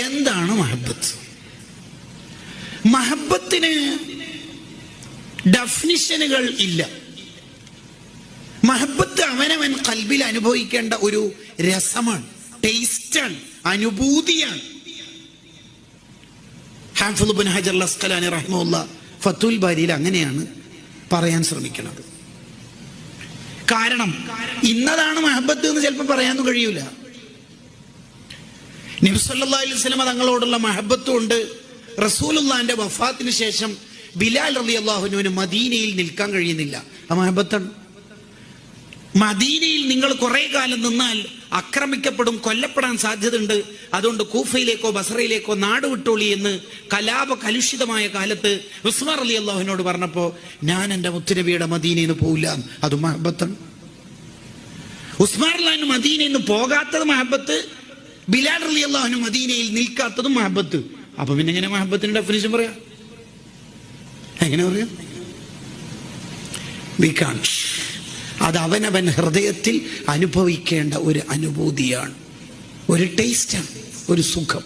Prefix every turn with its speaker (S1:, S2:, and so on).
S1: എന്താണ് മഹബത്ത്? മഹബത്തിന് ഡെഫിനിഷനുകൾ ഇല്ല. മഹബത്ത് അവനവൻ ഖൽബിൽ അനുഭവിക്കേണ്ട ഒരു രസമാണ്, ടേസ്റ്റാണ്, അനുഭൂതിയാണ്. ഹാഫിദ് ഇബ്നു ഹജർ അസ്ഖലാനി റഹിമഹുല്ലാഹ് ഫത്തുൽ ബാരിയിൽ അങ്ങനെയാണ് പറയാൻ ശ്രമിക്കുന്നത്. കാരണം ഇന്നതാണ് മഹബത്ത് എന്ന് ചിലപ്പോൾ പറയാനൊന്നും കഴിയൂല. നബി സല്ലല്ലാഹു അലൈഹി വസല്ലം തങ്ങളോടുള്ള മഹബത്ത് കൊണ്ട് റസൂലുള്ളാഹിന്റെ വഫാത്തിന് ശേഷം ബിലാൽ റളിയല്ലാഹു അൻഹുവിന് മദീനയിൽ നിൽക്കാൻ കഴിയുന്നില്ല. ആ മഹബത്താണ്. മദീനയിൽ നിങ്ങൾ കുറെ കാലം നിന്നാൽ ആക്രമിക്കപ്പെടും, കൊല്ലപ്പെടാൻ സാധ്യതയുണ്ട്, അതുകൊണ്ട് കൂഫയിലേക്കോ ബസറയിലേക്കോ നാട് വിട്ടോളി എന്ന് കലാപ കലുഷിതമായ കാലത്ത് ഉസ്മാൻ റളിയല്ലാഹുവിനോട് പറഞ്ഞപ്പോ ഞാൻ എൻ്റെ മുത്തുനബിയുടെ മദീനയിൽ നിന്ന് പോവില്ല, അത് മഹബത്താണ്. ഉസ്മാൻ റളിയല്ലാഹു മദീനയിൽ നിന്ന് പോകാത്തത് മഹബത്ത്, ബിലാൽ റളിയല്ലാഹു മദീനയിൽ നിൽക്കാത്തതും മഹബത്ത്. അപ്പൊ പിന്നെ എങ്ങനെ മഹബത്തിന്റെ ഡെഫിനിഷൻ പറയാ? എങ്ങനെ പറയാം? അത് അവനവൻ ഹൃദയത്തിൽ അനുഭവിക്കേണ്ട ഒരു അനുഭൂതിയാണ്, ഒരു ടേസ്റ്റാണ്, ഒരു സുഖം.